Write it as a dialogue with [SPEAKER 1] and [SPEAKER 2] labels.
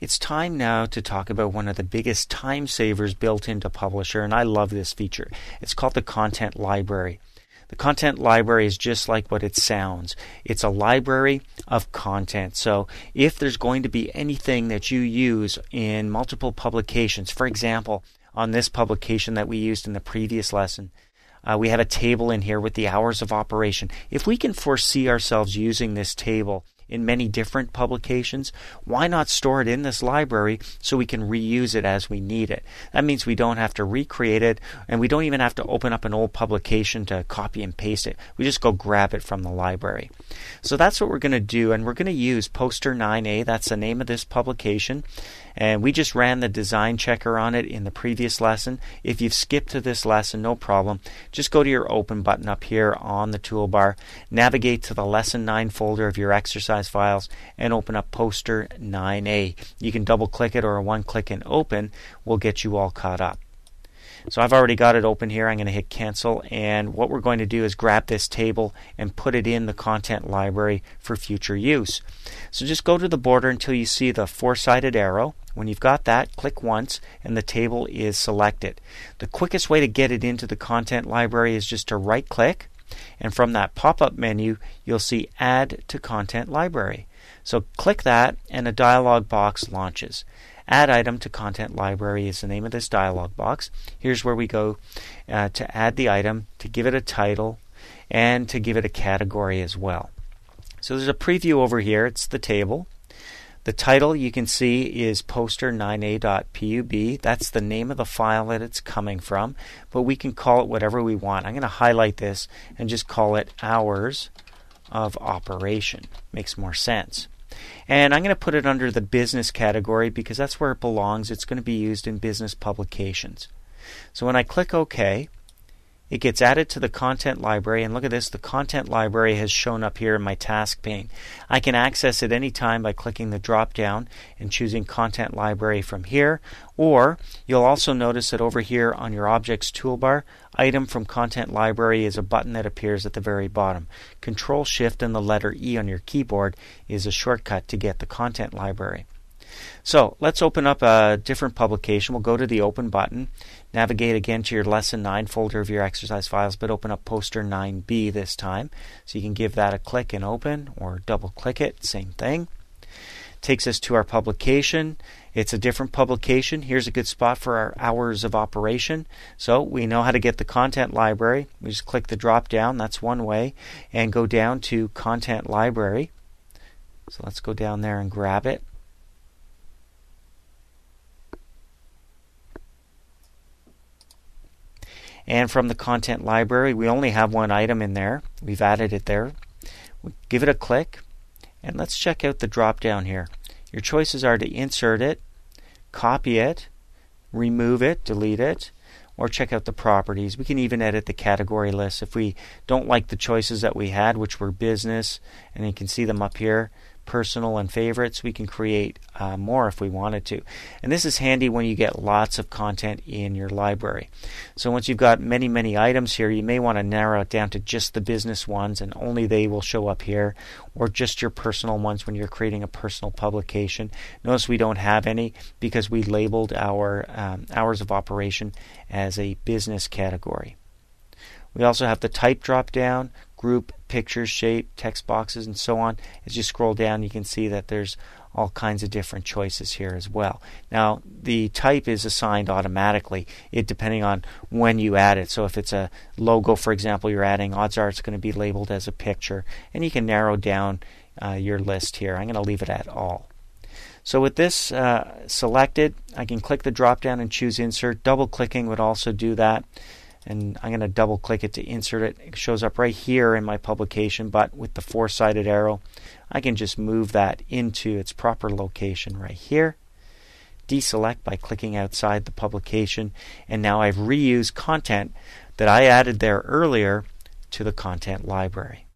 [SPEAKER 1] It's time now to talk about one of the biggest time savers built into Publisher, and I love this feature. It's called the Content Library. The Content Library is just like what it sounds. It's a library of content. So if there's going to be anything that you use in multiple publications, for example, on this publication that we used in the previous lesson, we have a table in here with the hours of operation. If we can foresee ourselves using this table in many different publications, why not store it in this library so we can reuse it as we need it? That means we don't have to recreate it, and we don't even have to open up an old publication to copy and paste it. We just go grab it from the library. So that's what we're going to do, and we're going to use Poster 9A. That's the name of this publication, and we just ran the design checker on it in the previous lesson. If you've skipped to this lesson, no problem. Just go to your Open button up here on the toolbar, navigate to the Lesson 9 folder of your exercise files, and open up Poster 9A. You can double click it, or a one click and open will get you all caught up. So I've already got it open here. I'm going to hit cancel, and what we're going to do is grab this table and put it in the content library for future use. So just go to the border until you see the four-sided arrow. When you've got that, click once and the table is selected. The quickest way to get it into the content library is just to right click, and from that pop-up menu you'll see Add to Content Library. So click that and a dialog box launches. Add item to content library is the name of this dialog box. Here's where we go to add the item, to give it a title, and to give it a category as well. So there's a preview over here. It's the table. The title you can see is poster9a.pub. That's the name of the file that it's coming from, but we can call it whatever we want. I'm going to highlight this and just call it hours of operation. Makes more sense. And I'm going to put it under the business category because that's where it belongs. It's going to be used in business publications. So when I click OK, it gets added to the content library, and look at this, the content library has shown up here in my task pane. I can access it anytime by clicking the drop down and choosing content library from here, or you'll also notice that over here on your objects toolbar, item from content library is a button that appears at the very bottom. Control Shift and the letter E on your keyboard is a shortcut to get the content library. So let's open up a different publication. We'll go to the Open button, navigate again to your Lesson 9 folder of your exercise files, but open up Poster 9B this time. So you can give that a click and open, or double click it, same thing. Takes us to our publication. It's a different publication. Here's a good spot for our hours of operation. So we know how to get the content library. We just click the drop down, that's one way, and go down to Content Library. So let's go down there and grab it. And from the content library, we only have one item in there. We've added it there. We give it a click, and let's check out the drop down here. Your choices are to insert it, copy it, remove it, delete it, or check out the properties. We can even edit the category list if we don't like the choices that we had, which were business, and you can see them up here, personal and favorites. We can create more if we wanted to. And this is handy when you get lots of content in your library. So once you've got many items here, you may want to narrow it down to just the business ones, and only they will show up here, or just your personal ones when you're creating a personal publication. Notice we don't have any because we labeled our hours of operation as a business category. We also have the type drop down, group, pictures, shape, text boxes, and so on. As you scroll down, you can see that there's all kinds of different choices here as well. Now, the type is assigned automatically, depending on when you add it. So if it's a logo, for example, you're adding, odds are it's going to be labeled as a picture. And you can narrow down your list here. I'm going to leave it at all. So with this selected, I can click the drop down and choose Insert. Double clicking would also do that. And I'm going to double click it to insert it. It shows up right here in my publication, but with the four-sided arrow, I can just move that into its proper location right here. Deselect by clicking outside the publication, and now I've reused content that I added there earlier to the content library.